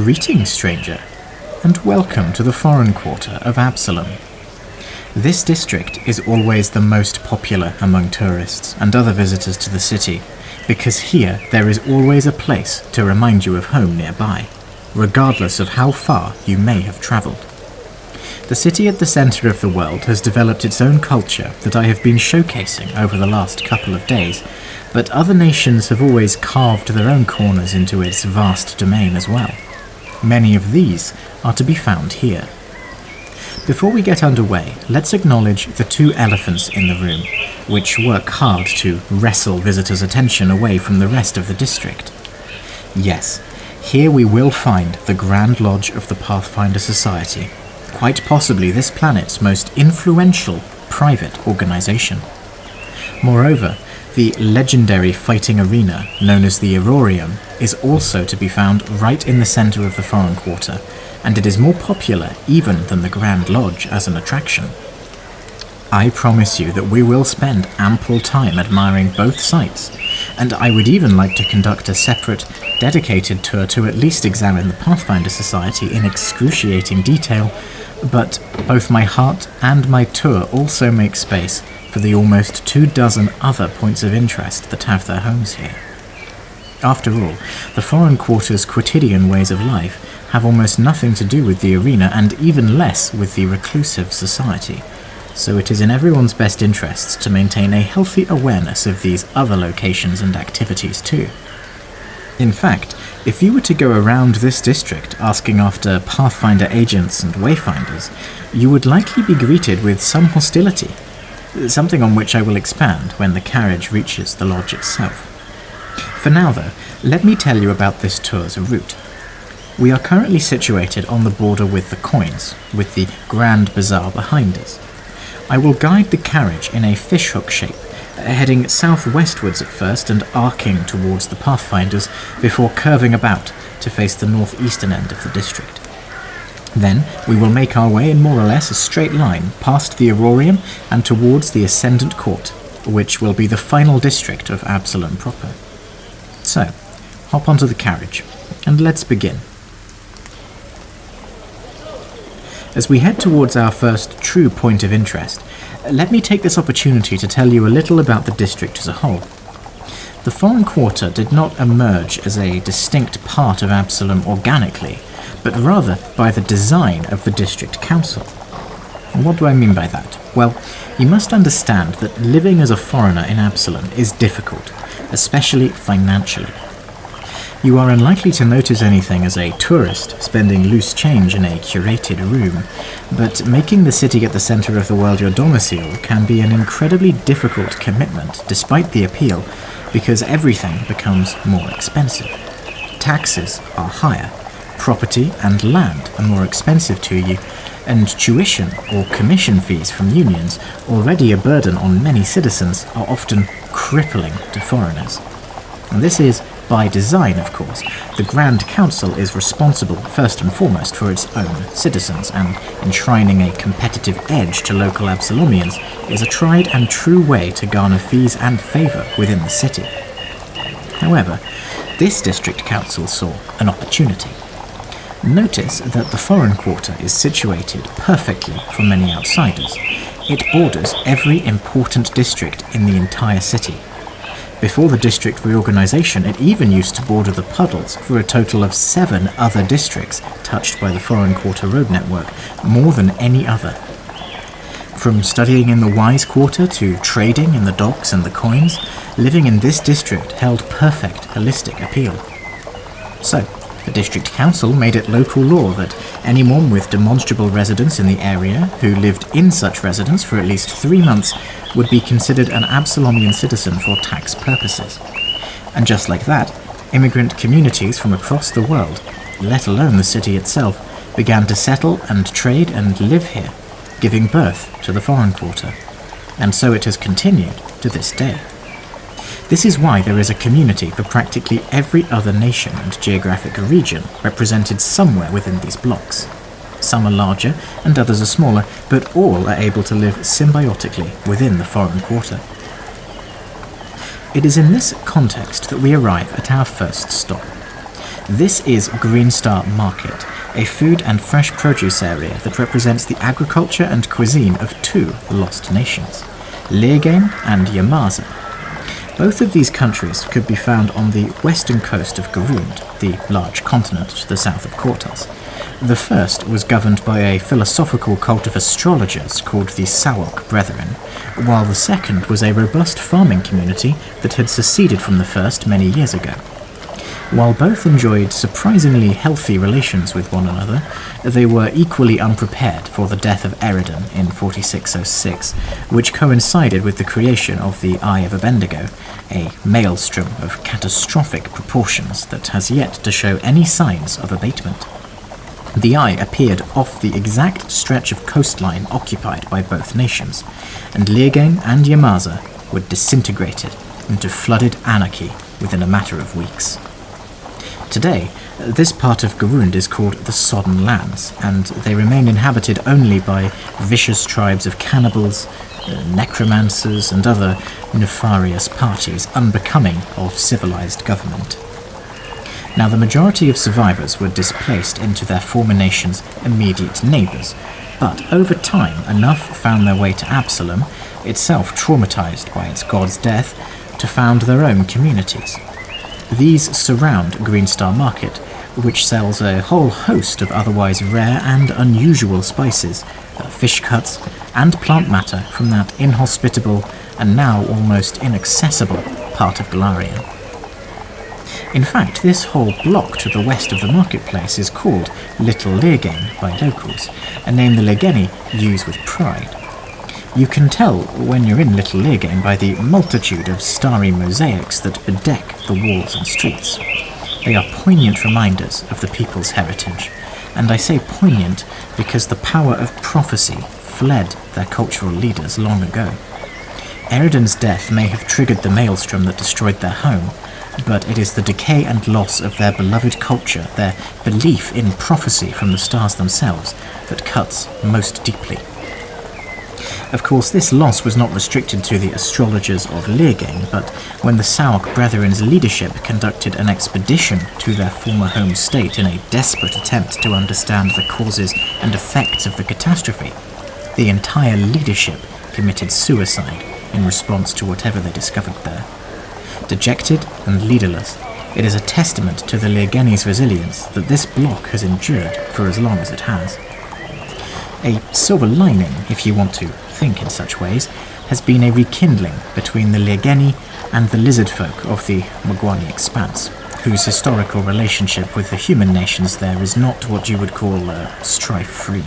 Greetings, stranger, and welcome to the Foreign Quarter of Absalom. This district is always the most popular among tourists and other visitors to the city, because here there is always a place to remind you of home nearby, regardless of how far you may have travelled. The city at the centre of the world has developed its own culture that I have been showcasing over the last couple of days, but other nations have always carved their own corners into its vast domain as well. Many of these are to be found here. Before we get underway, let's acknowledge the two elephants in the room, which work hard to wrestle visitors' attention away from the rest of the district. Yes, here we will find the Grand Lodge of the Pathfinder Society, quite possibly this planet's most influential private organization. Moreover, the legendary fighting arena, known as the Irorium, is also to be found right in the center of the Foreign Quarter, and it is more popular even than the Grand Lodge as an attraction. I promise you that we will spend ample time admiring both sites, and I would even like to conduct a separate, dedicated tour to at least examine the Pathfinder Society in excruciating detail, but both my heart and my tour also make space for the almost 24 other points of interest that have their homes here. After all, the Foreign Quarter's quotidian ways of life have almost nothing to do with the arena and even less with the reclusive society, so it is in everyone's best interests to maintain a healthy awareness of these other locations and activities too. In fact, if you were to go around this district asking after Pathfinder agents and wayfinders, you would likely be greeted with some hostility, something on which I will expand when the carriage reaches the lodge itself. For now though, let me tell you about this tour's route. We are currently situated on the border with the coins, with the Grand Bazaar behind us. I will guide the carriage in a fishhook shape, heading southwestwards at first and arcing towards the Pathfinders before curving about to face the northeastern end of the district. Then we will make our way in more or less a straight line past the Irorium and towards the Ascendant Court, which will be the final district of Absalom proper. So, hop onto the carriage, and let's begin. As we head towards our first true point of interest, let me take this opportunity to tell you a little about the district as a whole. The Foreign Quarter did not emerge as a distinct part of Absalom organically, but rather by the design of the District Council. What do I mean by that? Well, you must understand that living as a foreigner in Absalom is difficult, especially financially. You are unlikely to notice anything as a tourist spending loose change in a curated room, but making the city at the center of the world your domicile can be an incredibly difficult commitment despite the appeal, because everything becomes more expensive. Taxes are higher, property and land are more expensive to you, and tuition or commission fees from unions, already a burden on many citizens, are often crippling to foreigners. And this is by design, of course. The Grand Council is responsible first and foremost for its own citizens, and enshrining a competitive edge to local Absalomians is a tried and true way to garner fees and favour within the city. However, this District Council saw an opportunity. Notice that the Foreign Quarter is situated perfectly for many outsiders. It borders every important district in the entire city. Before the district reorganization, it even used to border the puddles for a total of 7 other districts touched by the Foreign Quarter road network, more than any other. From studying in the Wise Quarter to trading in the docks and the coins, living in this district held perfect holistic appeal. So, the District Council made it local law that anyone with demonstrable residence in the area who lived in such residence for at least 3 months would be considered an Absalomian citizen for tax purposes. And just like that, immigrant communities from across the world, let alone the city itself, began to settle and trade and live here, giving birth to the Foreign Quarter. And so it has continued to this day. This is why there is a community for practically every other nation and geographic region represented somewhere within these blocks. Some are larger and others are smaller, but all are able to live symbiotically within the Foreign Quarter. It is in this context that we arrive at our first stop. This is Greenstar Market, a food and fresh produce area that represents the agriculture and cuisine of two lost nations, Lirgen and Yamhasin. Both of these countries could be found on the western coast of Garund, the large continent to the south of Courthouse. The first was governed by a philosophical cult of astrologers called the Sawok Brethren, while the second was a robust farming community that had seceded from the first many years ago. While both enjoyed surprisingly healthy relations with one another, they were equally unprepared for the death of Eridan in 4606, which coincided with the creation of the Eye of Abendigo, a maelstrom of catastrophic proportions that has yet to show any signs of abatement. The Eye appeared off the exact stretch of coastline occupied by both nations, and Lirgen and Yamhasin were disintegrated into flooded anarchy within a matter of weeks. Today, this part of Garund is called the Sodden Lands, and they remain inhabited only by vicious tribes of cannibals, necromancers, and other nefarious parties unbecoming of civilized government. Now, the majority of survivors were displaced into their former nation's immediate neighbours, but over time enough found their way to Absalom, itself traumatized by its god's death, to found their own communities. These surround Greenstar Market, which sells a whole host of otherwise rare and unusual spices, fish cuts, and plant matter from that inhospitable and now almost inaccessible part of Golarion. In fact, this whole block to the west of the marketplace is called Little Lirgen by locals, a name the Lirgeni use with pride. You can tell when you're in Little Lirgen by the multitude of starry mosaics that bedeck the walls and streets. They are poignant reminders of the people's heritage, and I say poignant because the power of prophecy fled their cultural leaders long ago. Eridan's death may have triggered the maelstrom that destroyed their home, but it is the decay and loss of their beloved culture, their belief in prophecy from the stars themselves, that cuts most deeply. Of course, this loss was not restricted to the astrologers of Lirgen, but when the Sawok Brethren's leadership conducted an expedition to their former home state in a desperate attempt to understand the causes and effects of the catastrophe, the entire leadership committed suicide in response to whatever they discovered there. Dejected and leaderless, it is a testament to the Lirgeni's resilience that this block has endured for as long as it has. A silver lining, if you want to think in such ways, has been a rekindling between the Lirgeni and the lizard folk of the Magwani Expanse, whose historical relationship with the human nations there is not what you would call strife-free.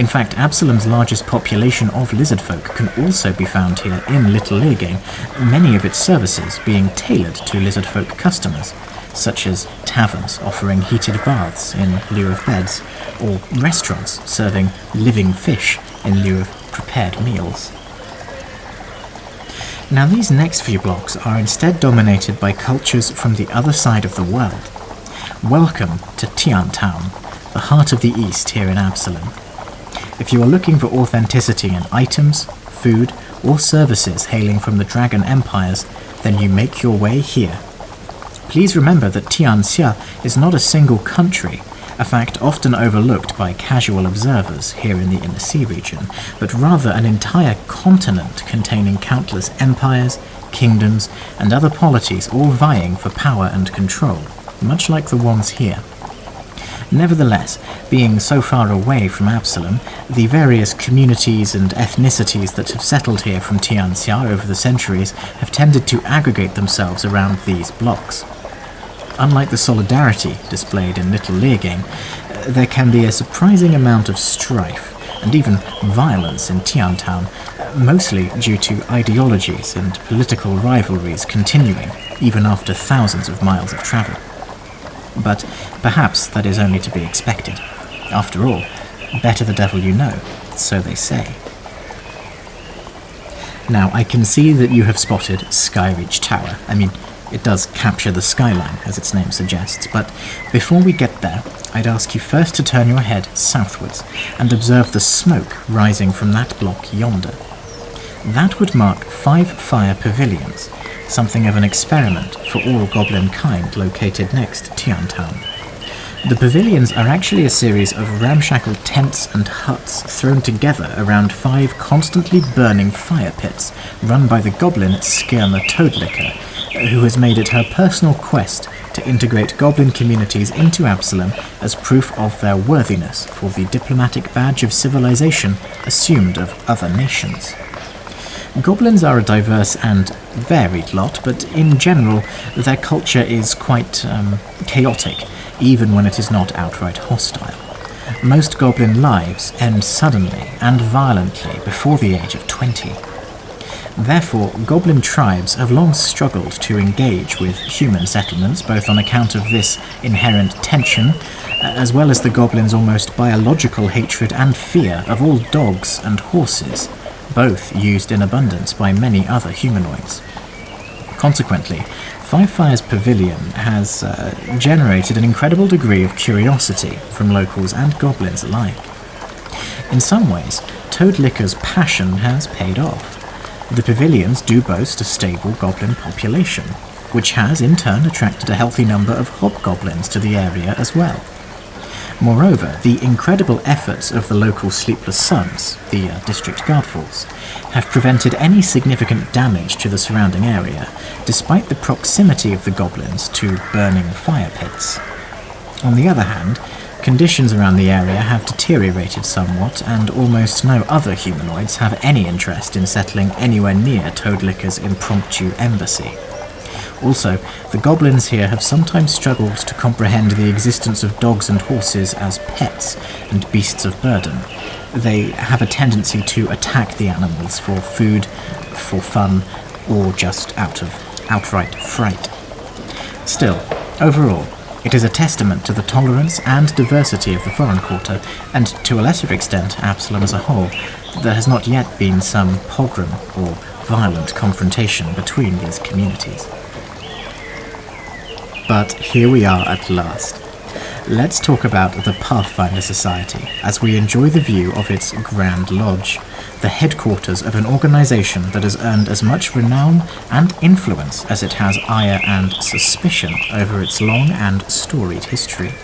In fact, Absalom's largest population of lizard folk can also be found here in Little Lirgen, many of its services being tailored to lizard folk customers, such as taverns offering heated baths in lieu of beds, or restaurants serving living fish in lieu of prepared meals. Now, these next few blocks are instead dominated by cultures from the other side of the world. Welcome to Tiantown, the heart of the East here in Absalom. If you are looking for authenticity in items, food, or services hailing from the Dragon Empires, then you make your way here. Please remember that Tianxia is not a single country, a fact often overlooked by casual observers here in the Inner Sea region, but rather an entire continent containing countless empires, kingdoms, and other polities all vying for power and control, much like the ones here. Nevertheless, being so far away from Absalom, the various communities and ethnicities that have settled here from Tianxia over the centuries have tended to aggregate themselves around these blocks. Unlike the solidarity displayed in Little Lirgen, there can be a surprising amount of strife and even violence in Tiantown, mostly due to ideologies and political rivalries continuing even after thousands of miles of travel. But perhaps that is only to be expected. After all, better the devil you know, so they say. Now, I can see that you have spotted Skyreach Tower. I mean, it does capture the skyline, as its name suggests, but before we get there, I'd ask you first to turn your head southwards and observe the smoke rising from that block yonder. That would mark 5 fire pavilions, something of an experiment for all goblin kind located next to Tiantown. The Pavilions are actually a series of ramshackle tents and huts thrown together around 5 constantly burning fire pits run by the goblin skirmer Toadlicker, who has made it her personal quest to integrate goblin communities into Absalom as proof of their worthiness for the diplomatic badge of civilization assumed of other nations. Goblins are a diverse and varied lot, but in general their culture is quite chaotic, even when it is not outright hostile. Most goblin lives end suddenly and violently before the age of 20. Therefore, goblin tribes have long struggled to engage with human settlements, both on account of this inherent tension, as well as the goblins' almost biological hatred and fear of all dogs and horses, both used in abundance by many other humanoids. Consequently, Five Fire's Pavilion has generated an incredible degree of curiosity from locals and goblins alike. In some ways, Toadlicker's passion has paid off. The Pavilions do boast a stable goblin population, which has in turn attracted a healthy number of hobgoblins to the area as well. Moreover, the incredible efforts of the local Sleepless Sons, the district guard force, have prevented any significant damage to the surrounding area, despite the proximity of the goblins to burning fire pits. On the other hand, conditions around the area have deteriorated somewhat, and almost no other humanoids have any interest in settling anywhere near Toadlicker's impromptu embassy. Also, the goblins here have sometimes struggled to comprehend the existence of dogs and horses as pets and beasts of burden. They have a tendency to attack the animals for food, for fun, or just out of outright fright. Still, overall, it is a testament to the tolerance and diversity of the Foreign Quarter, and to a lesser extent Absalom as a whole, that there has not yet been some pogrom or violent confrontation between these communities. But here we are at last. Let's talk about the Pathfinder Society, as we enjoy the view of its Grand Lodge, the headquarters of an organisation that has earned as much renown and influence as it has ire and suspicion over its long and storied history.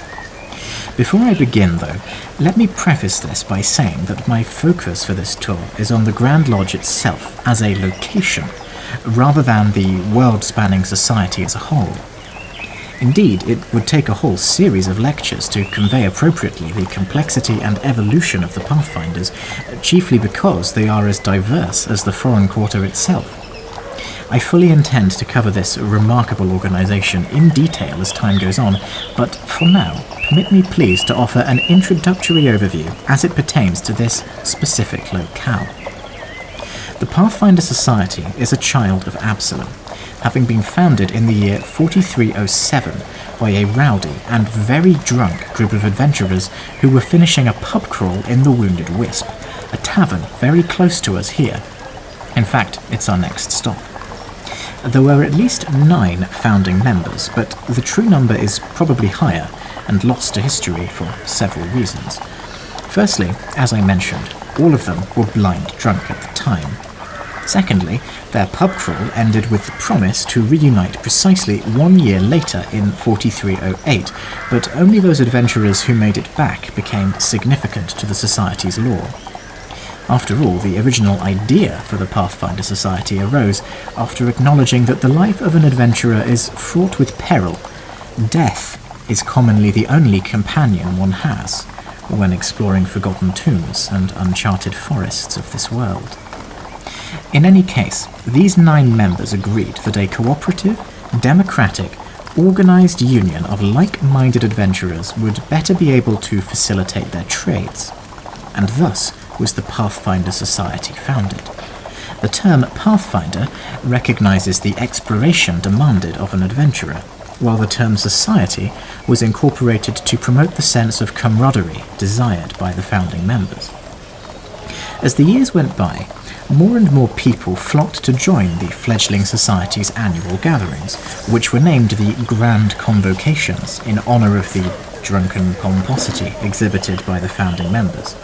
Before I begin, though, let me preface this by saying that my focus for this tour is on the Grand Lodge itself as a location, rather than the world-spanning society as a whole. Indeed, it would take a whole series of lectures to convey appropriately the complexity and evolution of the Pathfinders, chiefly because they are as diverse as the Foreign Quarter itself. I fully intend to cover this remarkable organisation in detail as time goes on, but for now, permit me please to offer an introductory overview as it pertains to this specific locale. The Pathfinder Society is a child of Absalom, having been founded in the year 4307 by a rowdy and very drunk group of adventurers who were finishing a pub crawl in the Wounded Wisp, a tavern very close to us here. In fact, it's our next stop. There were at least 9 founding members, but the true number is probably higher and lost to history for several reasons. Firstly, as I mentioned, all of them were blind drunk at the time. Secondly, their pub crawl ended with the promise to reunite precisely 1 year later in 4308, but only those adventurers who made it back became significant to the Society's lore. After all, the original idea for the Pathfinder Society arose after acknowledging that the life of an adventurer is fraught with peril. Death is commonly the only companion one has when exploring forgotten tombs and uncharted forests of this world. In any case, these 9 members agreed that a cooperative, democratic, organised union of like-minded adventurers would better be able to facilitate their trades, and thus was the Pathfinder Society founded. The term Pathfinder recognises the exploration demanded of an adventurer, while the term Society was incorporated to promote the sense of camaraderie desired by the founding members. As the years went by, more and more people flocked to join the fledgling society's annual gatherings, which were named the Grand Convocations in honour of the drunken pomposity exhibited by the founding members.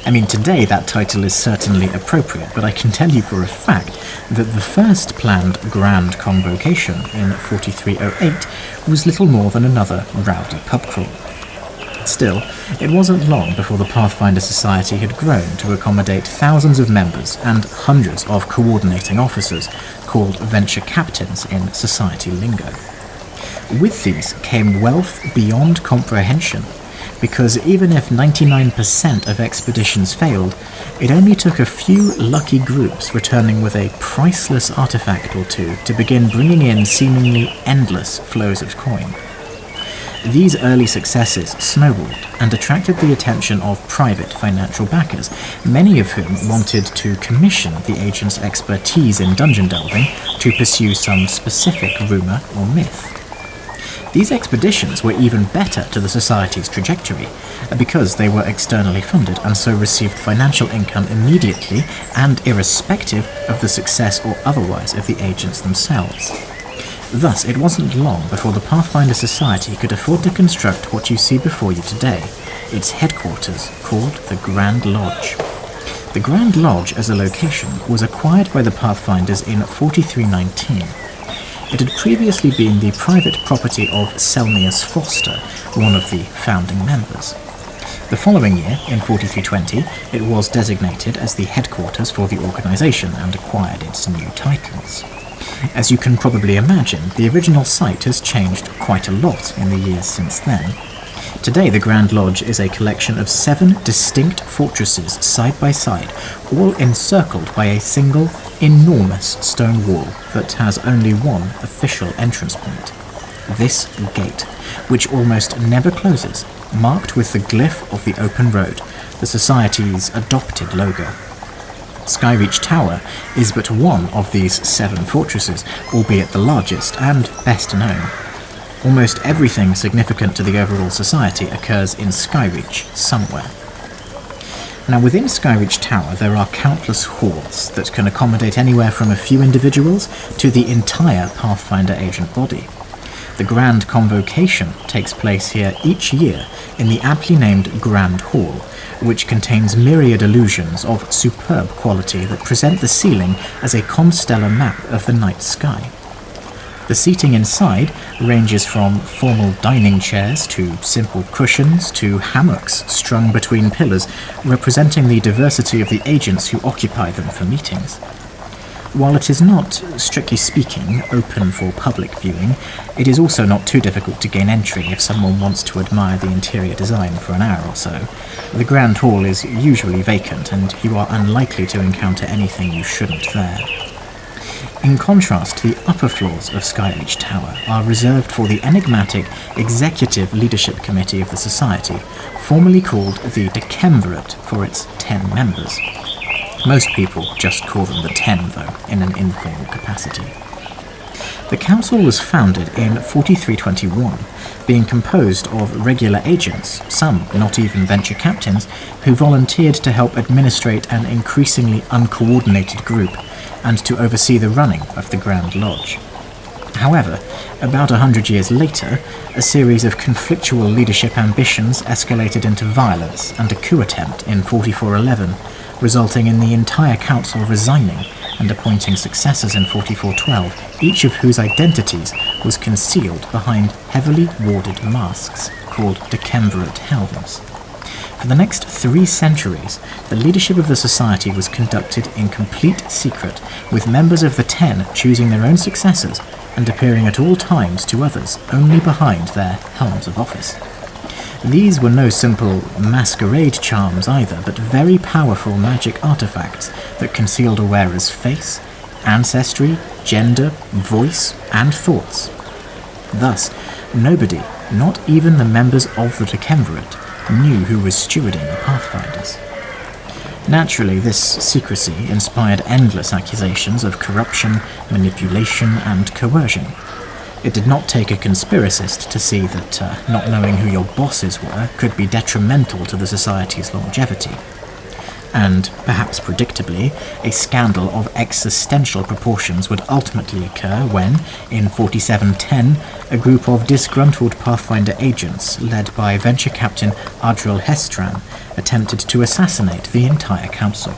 I mean, today that title is certainly appropriate, but I can tell you for a fact that the first planned Grand Convocation in 4308 was little more than another rowdy pub crawl. Still, it wasn't long before the Pathfinder Society had grown to accommodate thousands of members and hundreds of coordinating officers, called venture captains in society lingo. With these came wealth beyond comprehension, because even if 99% of expeditions failed, it only took a few lucky groups returning with a priceless artifact or two to begin bringing in seemingly endless flows of coin. These early successes snowballed and attracted the attention of private financial backers, many of whom wanted to commission the agent's expertise in dungeon delving to pursue some specific rumour or myth. These expeditions were even better to the Society's trajectory, because they were externally funded and so received financial income immediately and irrespective of the success or otherwise of the agents themselves. Thus, it wasn't long before the Pathfinder Society could afford to construct what you see before you today, its headquarters, called the Grand Lodge. The Grand Lodge as a location was acquired by the Pathfinders in 4319. It had previously been the private property of Selmius Foster, one of the founding members. The following year, in 4320, it was designated as the headquarters for the organisation and acquired its new titles. As you can probably imagine, the original site has changed quite a lot in the years since then. Today, the Grand Lodge is a collection of 7 distinct fortresses side by side, all encircled by a single, enormous stone wall that has only one official entrance point. This gate, which almost never closes, marked with the glyph of the open road, the Society's adopted logo. Skyreach Tower is but one of these 7 fortresses, albeit the largest and best known. Almost everything significant to the overall society occurs in Skyreach somewhere. Now, within Skyreach Tower there are countless halls that can accommodate anywhere from a few individuals to the entire Pathfinder agent body. The Grand Convocation takes place here each year in the aptly named Grand Hall, which contains myriad illusions of superb quality that present the ceiling as a constellar map of the night sky. The seating inside ranges from formal dining chairs to simple cushions to hammocks strung between pillars, representing the diversity of the agents who occupy them for meetings. While it is not, strictly speaking, open for public viewing, it is also not too difficult to gain entry if someone wants to admire the interior design for an hour or so. The Grand Hall is usually vacant, and you are unlikely to encounter anything you shouldn't there. In contrast, the upper floors of Skyreach Tower are reserved for the enigmatic Executive Leadership Committee of the Society, formerly called the Decemvirate for its 10 members. Most people just call them the 10, though, in an informal capacity. The council was founded in 4321, being composed of regular agents, some not even venture captains, who volunteered to help administrate an increasingly uncoordinated group and to oversee the running of the Grand Lodge. However, about 100 years later, a series of conflictual leadership ambitions escalated into violence and a coup attempt in 4411, resulting in the entire council resigning and appointing successors in 4412, each of whose identities was concealed behind heavily warded masks called Decemvirate helms. For the next 3 centuries, the leadership of the society was conducted in complete secret, with members of the 10 choosing their own successors and appearing at all times to others only behind their helms of office. These were no simple masquerade charms either, but very powerful magic artifacts that concealed a wearer's face, ancestry, gender, voice, and thoughts. Thus, nobody, not even the members of the Decemvirate, knew who was stewarding the Pathfinders. Naturally, this secrecy inspired endless accusations of corruption, manipulation, and coercion. It did not take a conspiracist to see that not knowing who your bosses were could be detrimental to the society's longevity. and, perhaps predictably, a scandal of existential proportions would ultimately occur when, in 4710, a group of disgruntled Pathfinder agents, led by venture captain Adril Hestran, attempted to assassinate the entire council.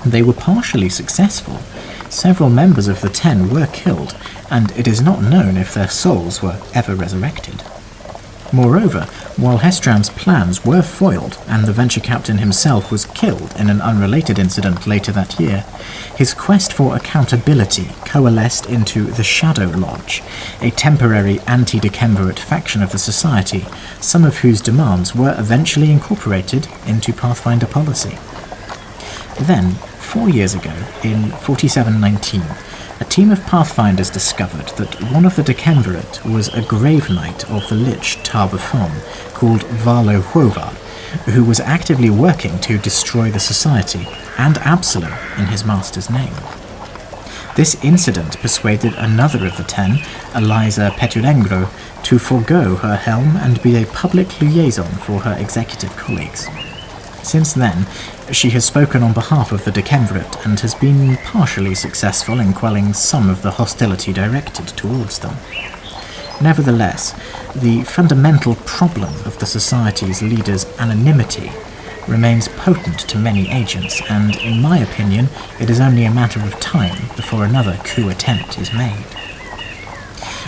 They were partially successful. Several members of the 10 were killed, and it is not known if their souls were ever resurrected. Moreover, while Hestran's plans were foiled and the venture captain himself was killed in an unrelated incident later that year, his quest for accountability coalesced into the Shadow Lodge, a temporary anti-Decemvirate faction of the Society, some of whose demands were eventually incorporated into Pathfinder policy. Then, 4 years ago, in 4719, a team of Pathfinders discovered that one of the Decemvirate was a grave knight of the Lich Tar-Befon called Valo Huovar, who was actively working to destroy the Society and Absalom in his master's name. This incident persuaded another of the 10, Eliza Petulengro, to forego her helm and be a public liaison for her executive colleagues. Since then, she has spoken on behalf of the Decemvirate and has been partially successful in quelling some of the hostility directed towards them. Nevertheless, the fundamental problem of the Society's leaders' anonymity remains potent to many agents, and in my opinion, it is only a matter of time before another coup attempt is made.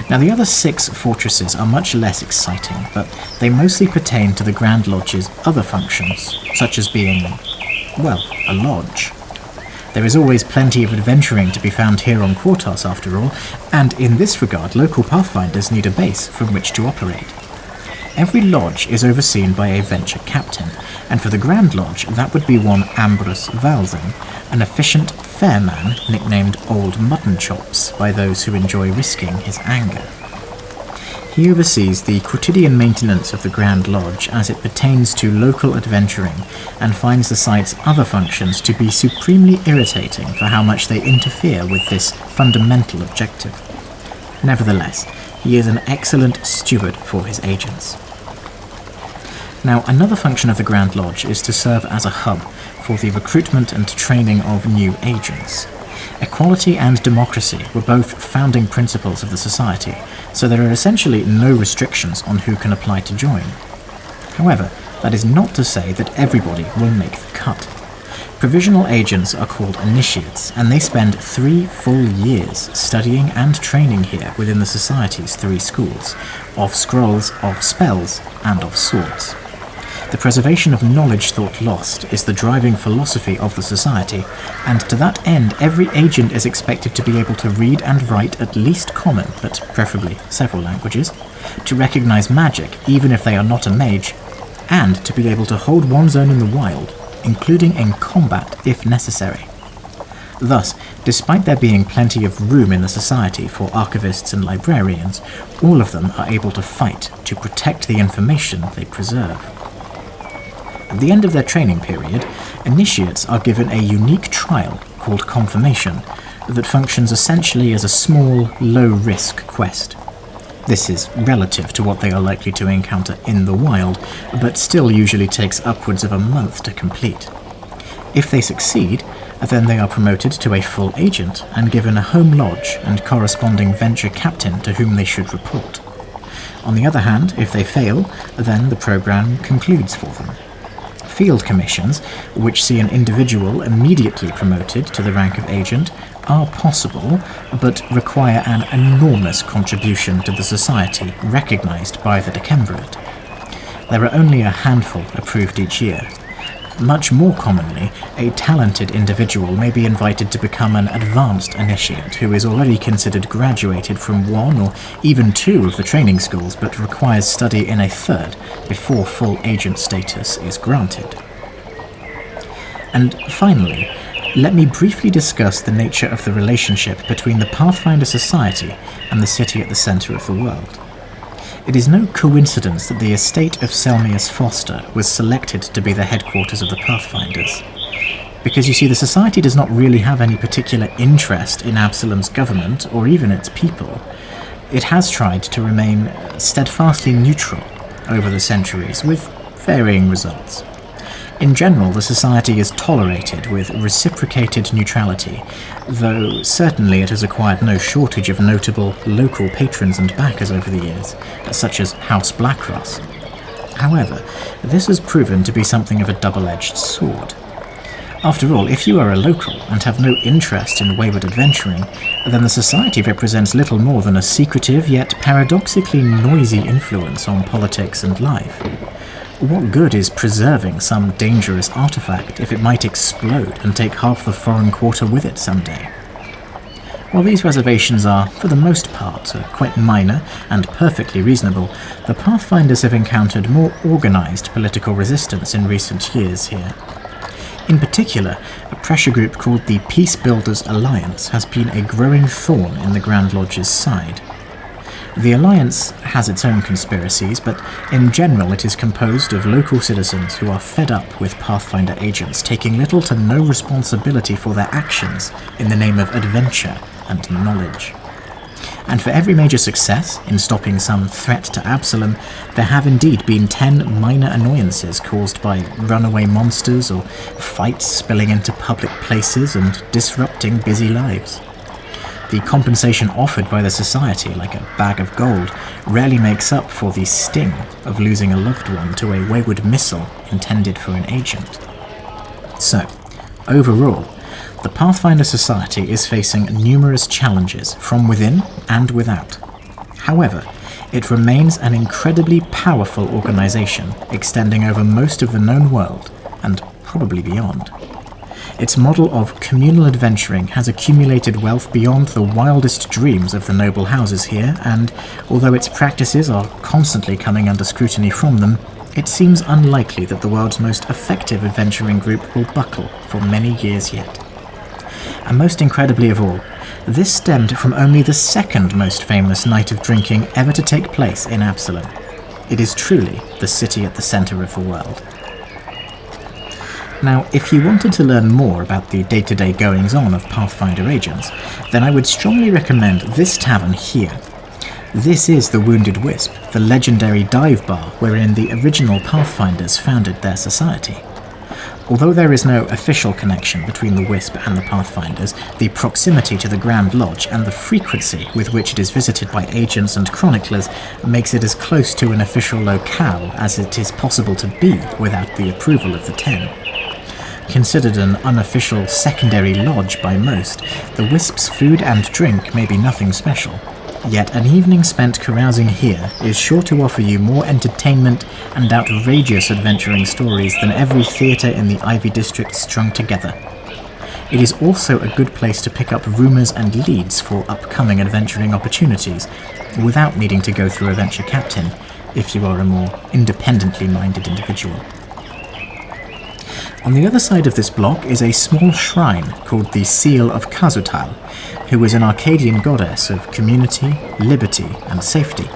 Now, the other 6 fortresses are much less exciting, but they mostly pertain to the Grand Lodge's other functions, such as being, well, a lodge. There is always plenty of adventuring to be found here on Courthouse, after all, and in this regard, local Pathfinders need a base from which to operate. Every lodge is overseen by a venture captain, and for the Grand Lodge, that would be one Ambrose Valzen, an efficient, fair man nicknamed Old Mutton Chops by those who enjoy risking his anger. He oversees the quotidian maintenance of the Grand Lodge as it pertains to local adventuring, and finds the site's other functions to be supremely irritating for how much they interfere with this fundamental objective. Nevertheless, he is an excellent steward for his agents. Now, another function of the Grand Lodge is to serve as a hub for the recruitment and training of new agents. Equality and democracy were both founding principles of the Society, so there are essentially no restrictions on who can apply to join. However, that is not to say that everybody will make the cut. Provisional agents are called initiates, and they spend 3 full years studying and training here within the Society's 3 schools, of scrolls, of spells, and of swords. The preservation of knowledge thought lost is the driving philosophy of the Society, and to that end every agent is expected to be able to read and write at least common, but preferably several languages, to recognize magic even if they are not a mage, and to be able to hold one's own in the wild, including in combat if necessary. Thus, despite there being plenty of room in the Society for archivists and librarians, all of them are able to fight to protect the information they preserve. At the end of their training period, initiates are given a unique trial called Confirmation that functions essentially as a small, low-risk quest. This is relative to what they are likely to encounter in the wild, but still usually takes upwards of a month to complete. If they succeed, then they are promoted to a full agent and given a home lodge and corresponding venture captain to whom they should report. On the other hand, if they fail, then the program concludes for them. Field commissions, which see an individual immediately promoted to the rank of agent, are possible, but require an enormous contribution to the Society recognized by the Decemvirate. There are only a handful approved each year. Much more commonly, a talented individual may be invited to become an advanced initiate who is already considered graduated from 1 or even 2 of the training schools but requires study in a 3rd before full agent status is granted. And finally, let me briefly discuss the nature of the relationship between the Pathfinder Society and the city at the centre of the world. It is no coincidence that the estate of Selmius Foster was selected to be the headquarters of the Pathfinders. Because you see, the Society does not really have any particular interest in Absalom's government or even its people. It has tried to remain steadfastly neutral over the centuries, with varying results. In general, the society is tolerated with reciprocated neutrality, though certainly it has acquired no shortage of notable local patrons and backers over the years, such as House Blackross. However, this has proven to be something of a double-edged sword. After all, if you are a local and have no interest in wayward adventuring, then the society represents little more than a secretive yet paradoxically noisy influence on politics and life. What good is preserving some dangerous artifact if it might explode and take half the Foreign Quarter with it someday? While these reservations are, for the most part, quite minor and perfectly reasonable, the Pathfinders have encountered more organised political resistance in recent years here. In particular, a pressure group called the Peace Builders Alliance has been a growing thorn in the Grand Lodge's side. The Alliance has its own conspiracies, but in general it is composed of local citizens who are fed up with Pathfinder agents taking little to no responsibility for their actions in the name of adventure and knowledge. And for every major success in stopping some threat to Absalom, there have indeed been 10 minor annoyances caused by runaway monsters or fights spilling into public places and disrupting busy lives. The compensation offered by the society, like a bag of gold, rarely makes up for the sting of losing a loved one to a wayward missile intended for an agent. So, overall, the Pathfinder Society is facing numerous challenges from within and without. However, it remains an incredibly powerful organisation, extending over most of the known world, and probably beyond. Its model of communal adventuring has accumulated wealth beyond the wildest dreams of the noble houses here, and although its practices are constantly coming under scrutiny from them, it seems unlikely that the world's most effective adventuring group will buckle for many years yet. And most incredibly of all, this stemmed from only the second most famous night of drinking ever to take place in Absalom. It is truly the city at the centre of the world. Now, if you wanted to learn more about the day-to-day goings-on of Pathfinder agents, then I would strongly recommend this tavern here. This is the Wounded Wisp, the legendary dive bar wherein the original Pathfinders founded their society. Although there is no official connection between the Wisp and the Pathfinders, the proximity to the Grand Lodge and the frequency with which it is visited by agents and chroniclers makes it as close to an official locale as it is possible to be without the approval of the Ten. Considered an unofficial secondary lodge by most, the Wisp's food and drink may be nothing special. Yet an evening spent carousing here is sure to offer you more entertainment and outrageous adventuring stories than every theatre in the Ivy District strung together. It is also a good place to pick up rumours and leads for upcoming adventuring opportunities, without needing to go through a venture captain, if you are a more independently minded individual. On the other side of this block is a small shrine called the Seal of Kazutal, who is an Arcadian goddess of community, liberty, and safety.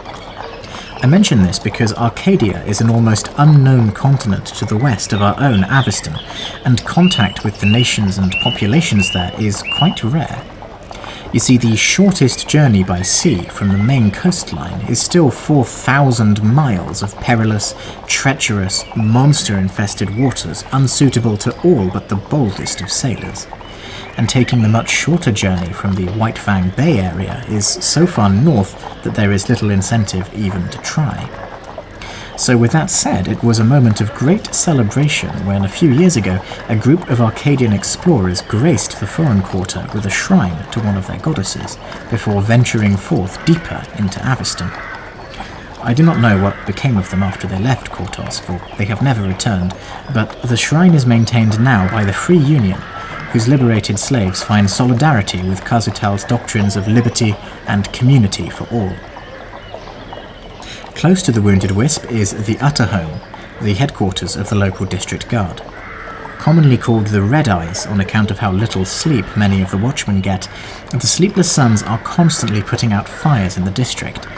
I mention this because Arcadia is an almost unknown continent to the west of our own Aviston, and contact with the nations and populations there is quite rare. You see, the shortest journey by sea from the main coastline is still 4,000 miles of perilous, treacherous, monster-infested waters unsuitable to all but the boldest of sailors. And taking the much shorter journey from the White Fang Bay area is so far north that there is little incentive even to try. So with that said, it was a moment of great celebration when a few years ago a group of Arcadian explorers graced the Foreign Quarter with a shrine to one of their goddesses, before venturing forth deeper into Aviston. I do not know what became of them after they left Courthouse, for they have never returned, but the shrine is maintained now by the Free Union, whose liberated slaves find solidarity with Kazutal's doctrines of liberty and community for all. Close to the Wounded Wisp is the Utterhome, the headquarters of the local district guard. Commonly called the Red Eyes on account of how little sleep many of the watchmen get, the Sleepless Sons are constantly putting out fires in the district,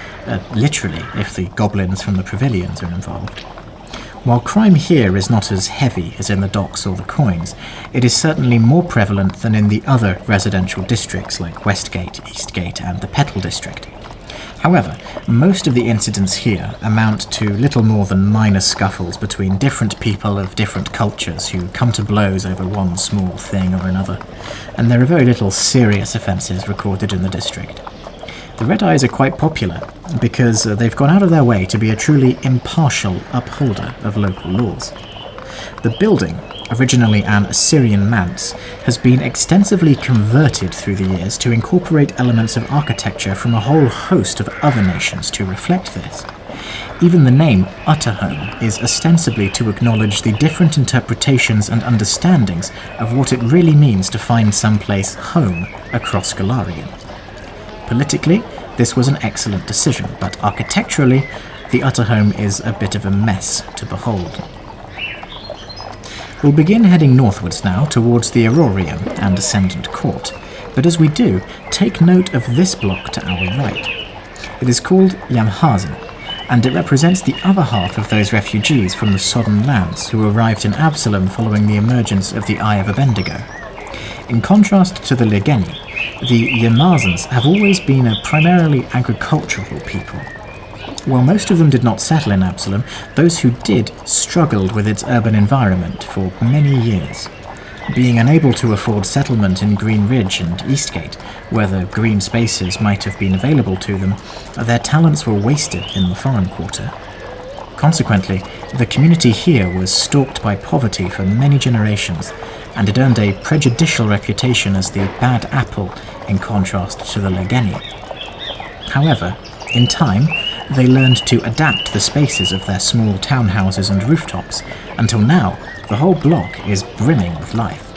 literally if the goblins from the Pavilions are involved. While crime here is not as heavy as in the docks or the coins, it is certainly more prevalent than in the other residential districts like Westgate, Eastgate and the Petal District. However, most of the incidents here amount to little more than minor scuffles between different people of different cultures who come to blows over one small thing or another, and there are very little serious offences recorded in the district. The Red Eyes are quite popular because they've gone out of their way to be a truly impartial upholder of local laws. The building, originally an Assyrian manse, has been extensively converted through the years to incorporate elements of architecture from a whole host of other nations to reflect this. Even the name Utterhome is ostensibly to acknowledge the different interpretations and understandings of what it really means to find someplace home across Golarion. Politically, this was an excellent decision, but architecturally, the Utterhome is a bit of a mess to behold. We'll begin heading northwards now towards the Irorium and Ascendant Court, but as we do, take note of this block to our right. It is called Yamhasin, and it represents the other half of those refugees from the Sodden lands who arrived in Absalom following the emergence of the Eye of Abendigo. In contrast to the Lirgen, the Yamhasins have always been a primarily agricultural people. While most of them did not settle in Absalom, those who did struggled with its urban environment for many years. Being unable to afford settlement in Green Ridge and Eastgate, where the green spaces might have been available to them, their talents were wasted in the Foreign Quarter. Consequently, the community here was stalked by poverty for many generations, and it earned a prejudicial reputation as the bad apple in contrast to the Lirgen. However, in time, they learned to adapt the spaces of their small townhouses and rooftops, until now the whole block is brimming with life.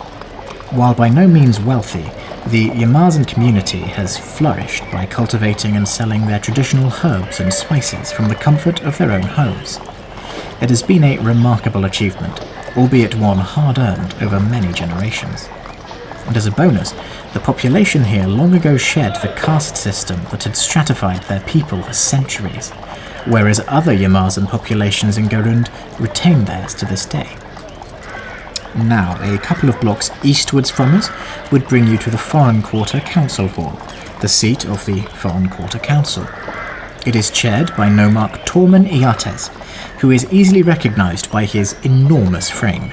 While by no means wealthy, the Yamhasin community has flourished by cultivating and selling their traditional herbs and spices from the comfort of their own homes. It has been a remarkable achievement, albeit one hard-earned over many generations. And as a bonus, the population here long ago shed the caste system that had stratified their people for centuries, whereas other Yamhasin populations in Garund retain theirs to this day. Now, a couple of blocks eastwards from us would bring you to the Foreign Quarter Council Hall, the seat of the Foreign Quarter Council. It is chaired by Nomarch Tormen Iates, who is easily recognised by his enormous frame.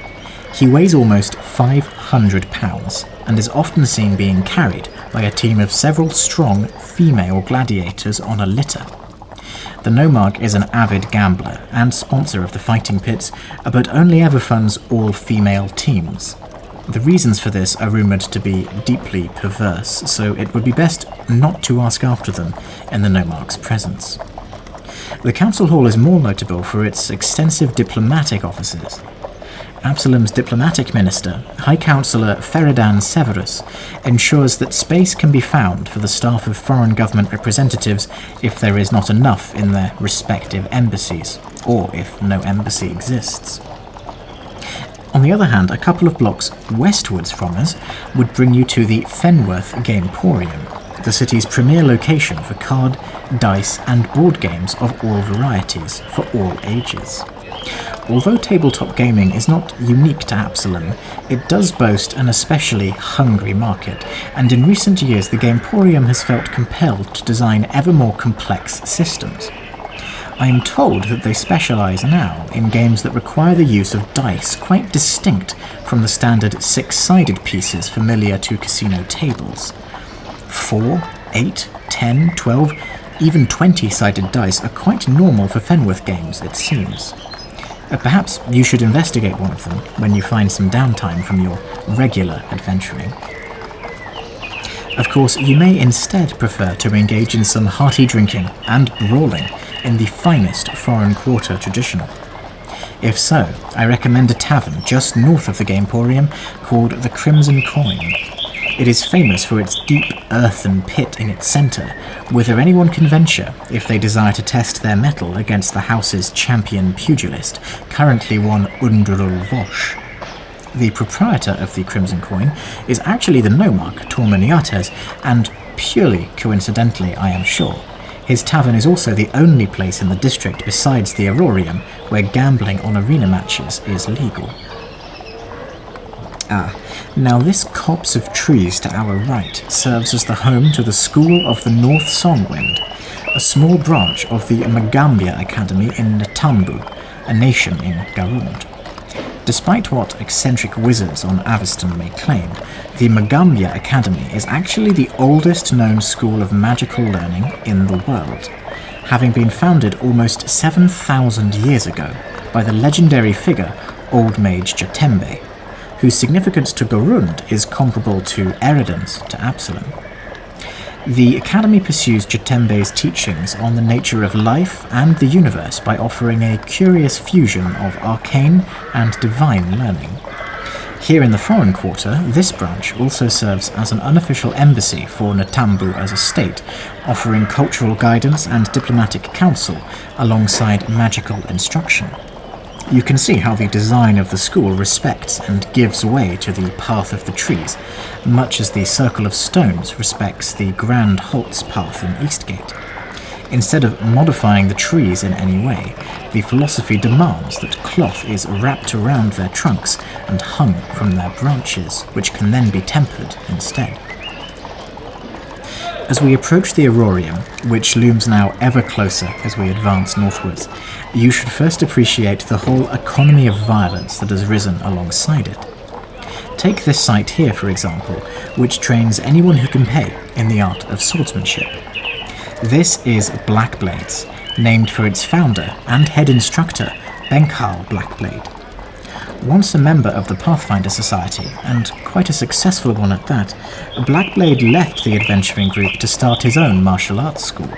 He weighs almost 500 pounds, and is often seen being carried by a team of several strong female gladiators on a litter. The Nomarch is an avid gambler and sponsor of the fighting pits, but only ever funds all-female teams. The reasons for this are rumoured to be deeply perverse, so it would be best not to ask after them in the Nomarch's presence. The Council Hall is more notable for its extensive diplomatic offices. Absalom's diplomatic minister, High Councillor Feridan Severus, ensures that space can be found for the staff of foreign government representatives if there is not enough in their respective embassies, or if no embassy exists. On the other hand, a couple of blocks westwards from us would bring you to the Fenworth Gameporium, the city's premier location for card, dice and board games of all varieties, for all ages. Although tabletop gaming is not unique to Absalom, it does boast an especially hungry market, and in recent years the Gameporium has felt compelled to design ever more complex systems. I am told that they specialise now in games that require the use of dice quite distinct from the standard six-sided pieces familiar to casino tables. 4, 8, 10, 12, even 20-sided dice are quite normal for Fenworth games, it seems. Perhaps you should investigate one of them when you find some downtime from your regular adventuring. Of course, you may instead prefer to engage in some hearty drinking and brawling in the finest Foreign Quarter tradition. If so, I recommend a tavern just north of the Gameporium called the Crimson Coin. It is famous for its deep earthen pit in its centre, whither anyone can venture if they desire to test their mettle against the house's champion pugilist, currently one Undrul Vosh. The proprietor of the Crimson Coin is actually the Nomarch Tormen Iates, and purely coincidentally, I am sure, his tavern is also the only place in the district besides the Irorium where gambling on arena matches is legal. Now this copse of trees to our right serves as the home to the School of the North Songwind, a small branch of the Magambia Academy in Natambu, a nation in Garund. Despite what eccentric wizards on Aveston may claim, the Magambia Academy is actually the oldest known school of magical learning in the world, having been founded almost 7,000 years ago by the legendary figure Old Mage Jatembe, whose significance to Garund is comparable to Eridan's to Absalom. The Academy pursues Jatembe's teachings on the nature of life and the universe by offering a curious fusion of arcane and divine learning. Here in the Foreign Quarter, this branch also serves as an unofficial embassy for Natambu as a state, offering cultural guidance and diplomatic counsel alongside magical instruction. You can see how the design of the school respects and gives way to the Path of the Trees, much as the Circle of Stones respects the Grand Holt's path in Eastgate. Instead of modifying the trees in any way, the philosophy demands that cloth is wrapped around their trunks and hung from their branches, which can then be tempered instead. As we approach the Irorium, which looms now ever closer as we advance northwards, you should first appreciate the whole economy of violence that has risen alongside it. Take this site here, for example, which trains anyone who can pay in the art of swordsmanship. This is Blackblade's, named for its founder and head instructor, Benkhal Blackblade. Once a member of the Pathfinder Society, and quite a successful one at that, Blackblade left the adventuring group to start his own martial arts school.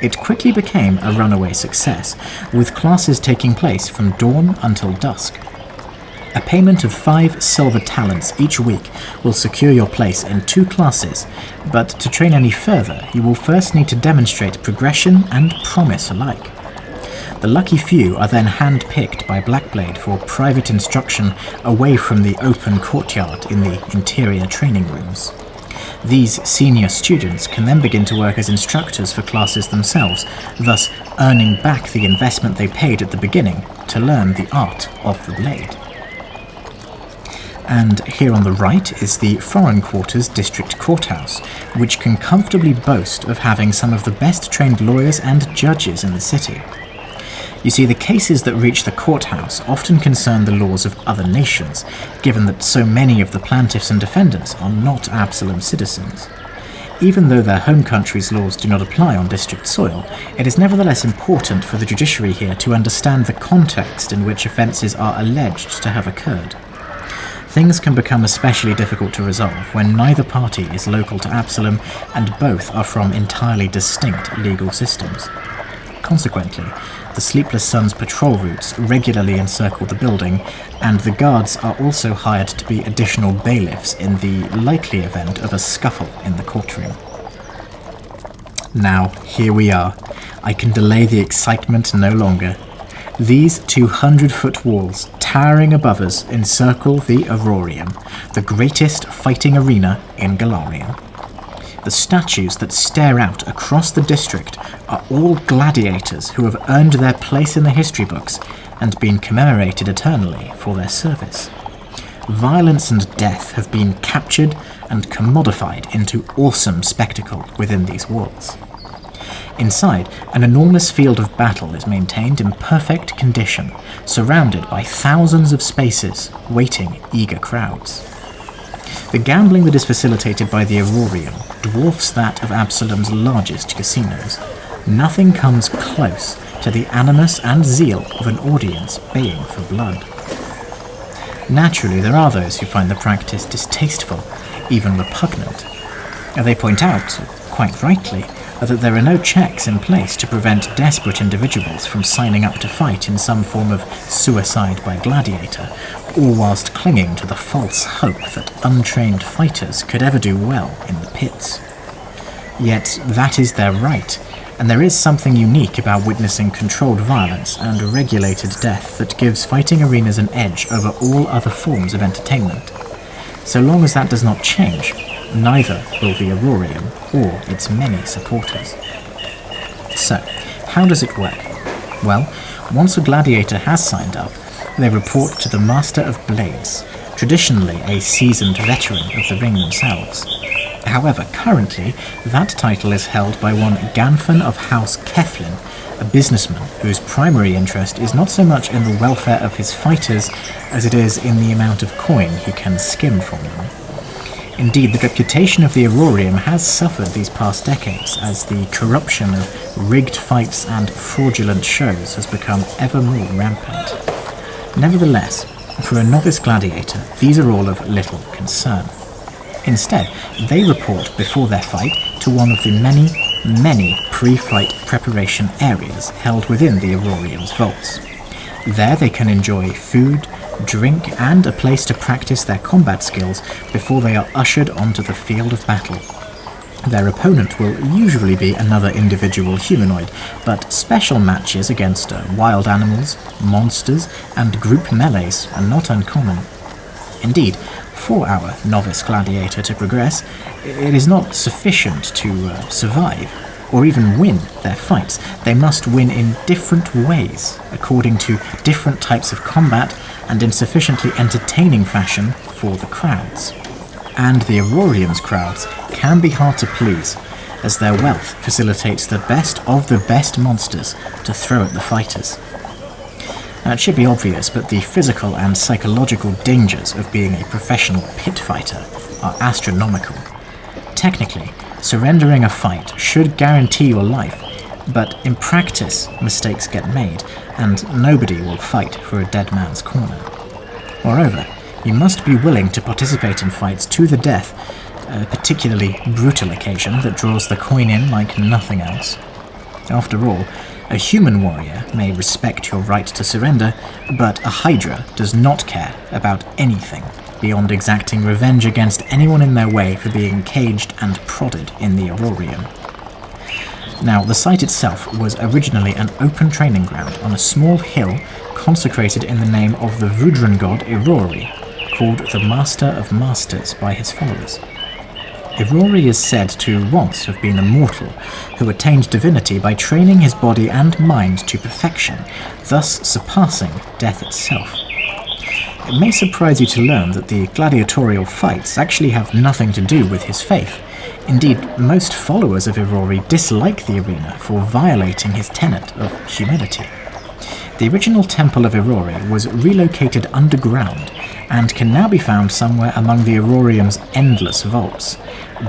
It quickly became a runaway success, with classes taking place from dawn until dusk. A payment of 5 silver talents each week will secure your place in 2 classes, but to train any further, you will first need to demonstrate progression and promise alike. The lucky few are then hand-picked by Blackblade for private instruction away from the open courtyard in the interior training rooms. These senior students can then begin to work as instructors for classes themselves, thus earning back the investment they paid at the beginning to learn the art of the blade. And here on the right is the Foreign Quarter's District Courthouse, which can comfortably boast of having some of the best trained lawyers and judges in the city. You see, the cases that reach the courthouse often concern the laws of other nations, given that so many of the plaintiffs and defendants are not Absalom citizens. Even though their home country's laws do not apply on district soil, it is nevertheless important for the judiciary here to understand the context in which offences are alleged to have occurred. Things can become especially difficult to resolve when neither party is local to Absalom and both are from entirely distinct legal systems. Consequently, the Sleepless Sun's patrol routes regularly encircle the building, and the guards are also hired to be additional bailiffs in the likely event of a scuffle in the courtroom. Now, here we are. I can delay the excitement no longer. These 200-foot walls, towering above us, encircle the Irorium, the greatest fighting arena in Golarion. The statues that stare out across the district are all gladiators who have earned their place in the history books and been commemorated eternally for their service. Violence and death have been captured and commodified into awesome spectacle within these walls. Inside, an enormous field of battle is maintained in perfect condition, surrounded by thousands of spaces, waiting eager crowds. The gambling that is facilitated by the Irorium dwarfs that of Absalom's largest casinos. Nothing comes close to the animus and zeal of an audience baying for blood. Naturally, there are those who find the practice distasteful, even repugnant. They point out, quite rightly, that there are no checks in place to prevent desperate individuals from signing up to fight in some form of suicide by gladiator, all whilst clinging to the false hope that untrained fighters could ever do well in the pits. Yet that is their right, and there is something unique about witnessing controlled violence and regulated death that gives fighting arenas an edge over all other forms of entertainment. So long as that does not change, neither will the Irorium or its many supporters. So, how does it work? Well, once a gladiator has signed up, they report to the Master of Blades, traditionally a seasoned veteran of the ring themselves. However, currently, that title is held by one Ganfan of House Keflin, a businessman whose primary interest is not so much in the welfare of his fighters as it is in the amount of coin he can skim from them. Indeed, the reputation of the Irorium has suffered these past decades as the corruption of rigged fights and fraudulent shows has become ever more rampant. Nevertheless, for a novice gladiator, these are all of little concern. Instead, they report before their fight to one of the many pre-fight preparation areas held within the Irorium's vaults. There they can enjoy food, drink, and a place to practice their combat skills before they are ushered onto the field of battle. Their opponent will usually be another individual humanoid, but special matches against wild animals, monsters, and group melees are not uncommon. Indeed, for our novice gladiator to progress, it is not sufficient to survive, or even win their fights. They must win in different ways, according to different types of combat, and in sufficiently entertaining fashion for the crowds. And the Irorium's crowds can be hard to please, as their wealth facilitates the best of the best monsters to throw at the fighters. Now, it should be obvious, but the physical and psychological dangers of being a professional pit fighter are astronomical. Technically, surrendering a fight should guarantee your life, but in practice, mistakes get made, and nobody will fight for a dead man's corner. Moreover, you must be willing to participate in fights to the death, a particularly brutal occasion that draws the coin in like nothing else. After all, a human warrior may respect your right to surrender, but a Hydra does not care about anything beyond exacting revenge against anyone in their way for being caged and prodded in the Irorium. Now, the site itself was originally an open training ground on a small hill consecrated in the name of the Vudran god Irori, called the Master of Masters by his followers. Irori is said to once have been a mortal who attained divinity by training his body and mind to perfection, thus surpassing death itself. It may surprise you to learn that the gladiatorial fights actually have nothing to do with his faith. Indeed, most followers of Irori dislike the arena for violating his tenet of humility. The original temple of Irori was relocated underground and can now be found somewhere among the Irorium's endless vaults,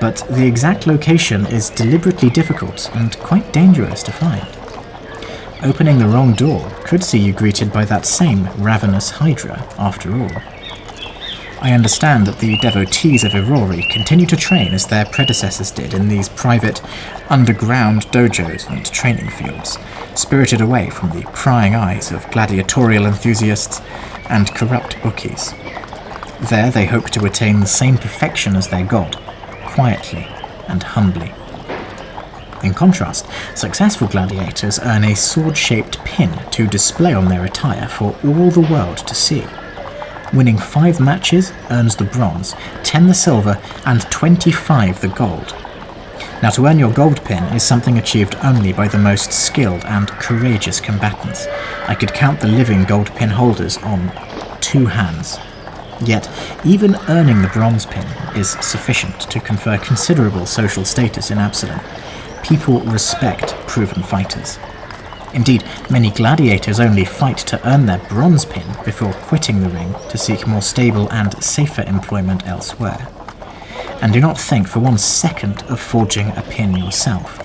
but the exact location is deliberately difficult and quite dangerous to find. Opening the wrong door could see you greeted by that same ravenous Hydra, after all. I understand that the devotees of Irori continue to train as their predecessors did in these private, underground dojos and training fields, spirited away from the prying eyes of gladiatorial enthusiasts and corrupt bookies. There they hope to attain the same perfection as their god, quietly and humbly. In contrast, successful gladiators earn a sword-shaped pin to display on their attire for all the world to see. Winning 5 matches earns the bronze, 10 the silver, and 25 the gold. Now, to earn your gold pin is something achieved only by the most skilled and courageous combatants. I could count the living gold pin holders on 2 hands. Yet, even earning the bronze pin is sufficient to confer considerable social status in Absalom. People respect proven fighters. Indeed, many gladiators only fight to earn their bronze pin before quitting the ring to seek more stable and safer employment elsewhere. And do not think for 1 second of forging a pin yourself.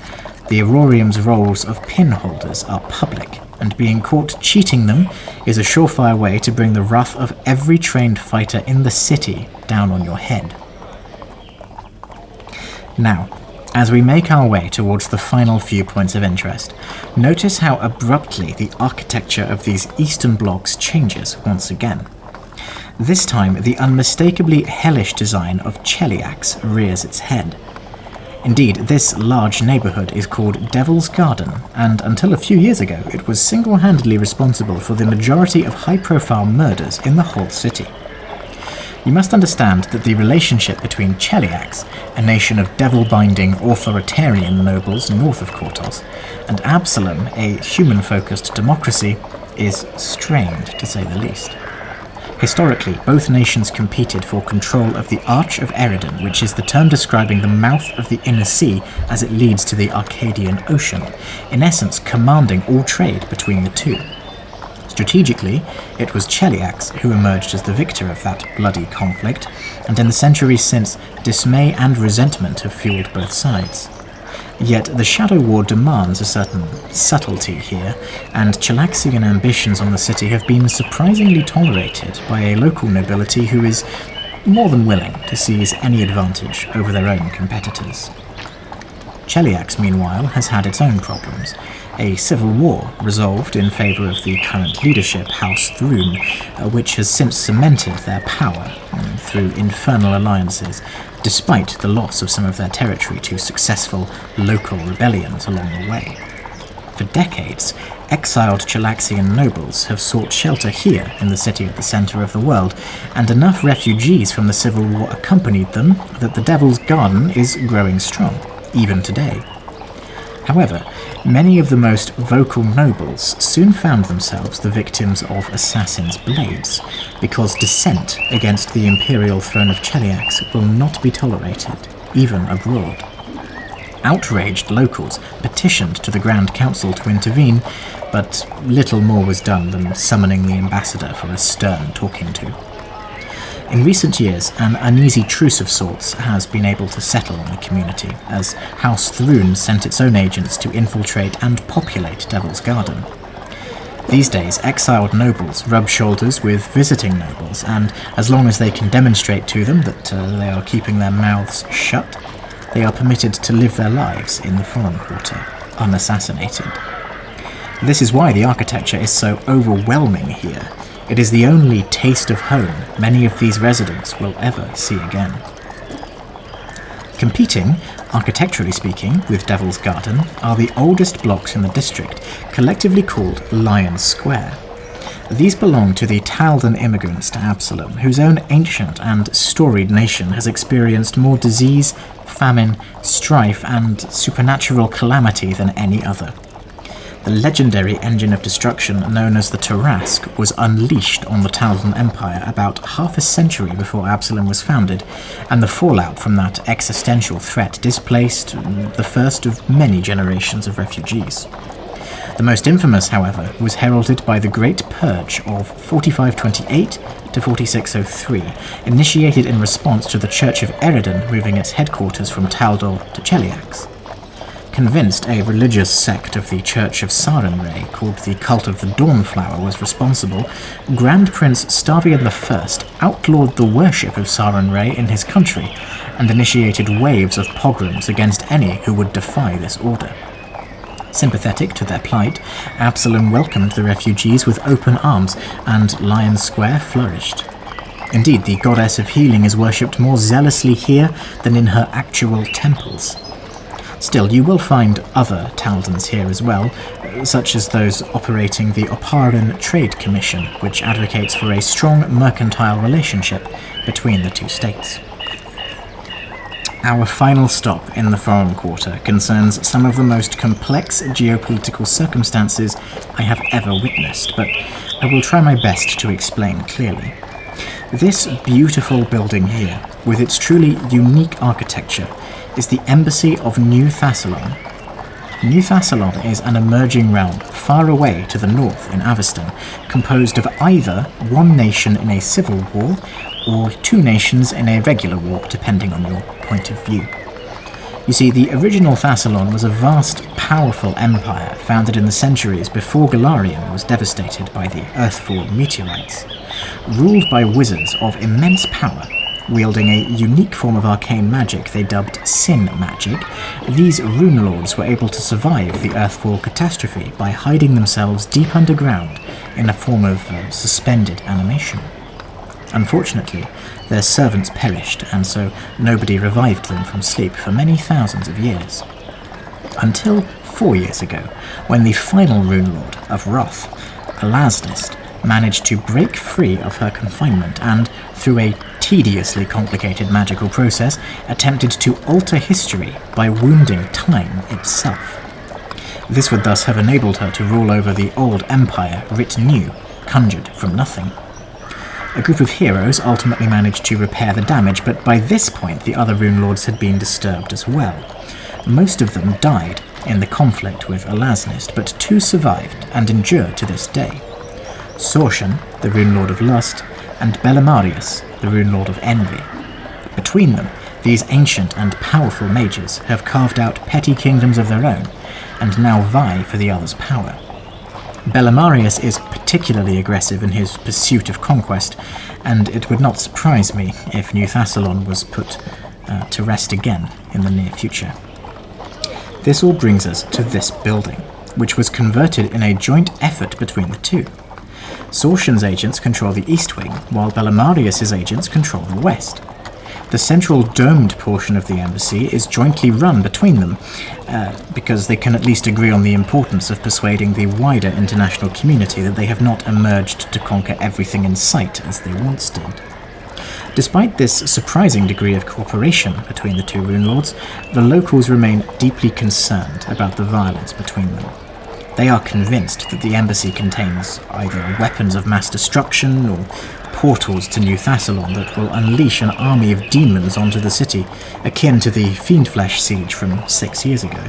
The Irorium's roles of pin holders are public, and being caught cheating them is a surefire way to bring the wrath of every trained fighter in the city down on your head. Now, as we make our way towards the final few points of interest, notice how abruptly the architecture of these eastern blocks changes once again. This time, the unmistakably hellish design of Cheliax rears its head. Indeed, this large neighbourhood is called Devil's Garden, and until a few years ago it was single-handedly responsible for the majority of high-profile murders in the whole city. You must understand that the relationship between Cheliax, a nation of devil-binding authoritarian nobles north of Courthouse, and Absalom, a human-focused democracy, is strained, to say the least. Historically, both nations competed for control of the Arch of Eridan, which is the term describing the mouth of the Inner Sea as it leads to the Arcadian Ocean, in essence commanding all trade between the two. Strategically, it was Cheliax who emerged as the victor of that bloody conflict, and in the centuries since, dismay and resentment have fueled both sides. Yet the Shadow War demands a certain subtlety here, and Chelaxian ambitions on the city have been surprisingly tolerated by a local nobility who is more than willing to seize any advantage over their own competitors. Cheliax, meanwhile, has had its own problems. A civil war resolved in favour of the current leadership, House Thrune, which has since cemented their power through infernal alliances, despite the loss of some of their territory to successful local rebellions along the way. For decades, exiled Chelaxian nobles have sought shelter here in the city at the centre of the world, and enough refugees from the Civil War accompanied them that the Devil's Garden is growing strong, even today. However, many of the most vocal nobles soon found themselves the victims of assassins' blades, because dissent against the imperial throne of Cheliax will not be tolerated, even abroad. Outraged locals petitioned to the Grand Council to intervene, but little more was done than summoning the ambassador for a stern talking to. In recent years, an uneasy truce of sorts has been able to settle on the community, as House Thrune sent its own agents to infiltrate and populate Devil's Garden. These days, exiled nobles rub shoulders with visiting nobles, and as long as they can demonstrate to them that they are keeping their mouths shut, they are permitted to live their lives in the Foreign Quarter, unassassinated. This is why the architecture is so overwhelming here. It is the only taste of home many of these residents will ever see again. Competing, architecturally speaking, with Devil's Garden are the oldest blocks in the district, collectively called Lion Square. These belong to the Taldan immigrants to Absalom, whose own ancient and storied nation has experienced more disease, famine, strife, and supernatural calamity than any other. The legendary engine of destruction known as the Tarask was unleashed on the Taldan Empire about half a century before Absalom was founded, and the fallout from that existential threat displaced the first of many generations of refugees. The most infamous, however, was heralded by the Great Purge of 4528 to 4603, initiated in response to the Church of Eridan moving its headquarters from Taldor to Cheliax. Convinced a religious sect of the Church of Sarenrae, called the Cult of the Dawnflower, was responsible, Grand Prince Stavian I outlawed the worship of Sarenrae in his country, and initiated waves of pogroms against any who would defy this order. Sympathetic to their plight, Absalom welcomed the refugees with open arms, and Lion Square flourished. Indeed, the goddess of healing is worshipped more zealously here than in her actual temples. Still, you will find other Taldans here as well, such as those operating the Oparan Trade Commission, which advocates for a strong mercantile relationship between the two states. Our final stop in the Foreign Quarter concerns some of the most complex geopolitical circumstances I have ever witnessed, but I will try my best to explain clearly. This beautiful building here, with its truly unique architecture, is the Embassy of New Thassilon. New Thassilon is an emerging realm far away to the north in Aveston, composed of either one nation in a civil war or two nations in a regular war, depending on your point of view. You see, the original Thassilon was a vast, powerful empire founded in the centuries before Golarion was devastated by the Earthfall meteorites. Ruled by wizards of immense power, wielding a unique form of arcane magic they dubbed Sin Magic, these rune lords were able to survive the Earthfall catastrophe by hiding themselves deep underground in a form of suspended animation. Unfortunately, their servants perished, and so nobody revived them from sleep for many thousands of years. Until 4 years ago, when the final rune lord of Wrath, Alasnist, managed to break free of her confinement and, through a tediously complicated magical process, attempted to alter history by wounding time itself. This would thus have enabled her to rule over the old empire writ new, conjured from nothing. A group of heroes ultimately managed to repair the damage, but by this point the other rune lords had been disturbed as well. Most of them died in the conflict with Alasnist, but 2 survived and endure to this day. Sorshan, the rune lord of lust, and Belimarius, the rune lord of envy. Between them, these ancient and powerful mages have carved out petty kingdoms of their own, and now vie for the other's power. Belimarius is particularly aggressive in his pursuit of conquest, and it would not surprise me if New Thassilon was put to rest again in the near future. This all brings us to this building, which was converted in a joint effort between the two. Sorshan's agents control the east wing, while Belimarius's agents control the west. The central domed portion of the embassy is jointly run between them, because they can at least agree on the importance of persuading the wider international community that they have not emerged to conquer everything in sight as they once did. Despite this surprising degree of cooperation between the two rune lords, the locals remain deeply concerned about the violence between them. They are convinced that the embassy contains either weapons of mass destruction or portals to New Thassilon that will unleash an army of demons onto the city, akin to the Fiendflesh siege from 6 years ago.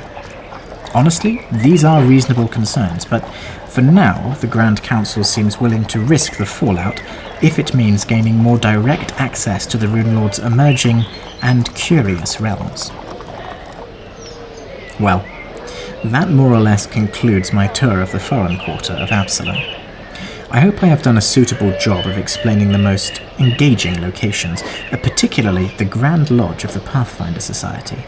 Honestly, these are reasonable concerns, but for now the Grand Council seems willing to risk the fallout if it means gaining more direct access to the Rune Lord's emerging and curious realms. Well, that more or less concludes my tour of the Foreign Quarter of Absalom. I hope I have done a suitable job of explaining the most engaging locations, particularly the Grand Lodge of the Pathfinder Society.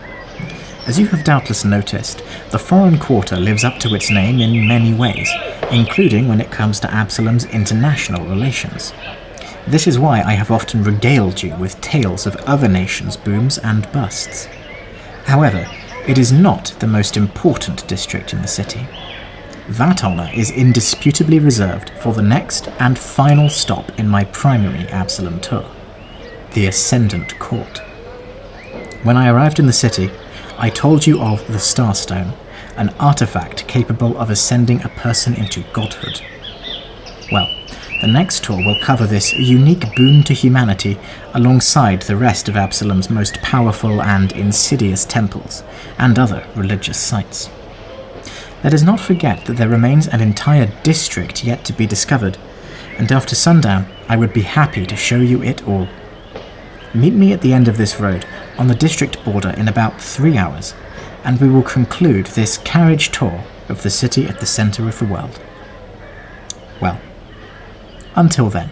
As you have doubtless noticed, the Foreign Quarter lives up to its name in many ways, including when it comes to Absalom's international relations. This is why I have often regaled you with tales of other nations' booms and busts. However, it is not the most important district in the city. That honour is indisputably reserved for the next and final stop in my primary Absalom tour, the Ascendant Court. When I arrived in the city, I told you of the Starstone, an artifact capable of ascending a person into godhood. Well, the next tour will cover this unique boon to humanity alongside the rest of Absalom's most powerful and insidious temples and other religious sites. Let us not forget that there remains an entire district yet to be discovered, and after sundown I would be happy to show you it all. Meet me at the end of this road on the district border in about 3 hours, and we will conclude this carriage tour of the city at the centre of the world. Well, until then.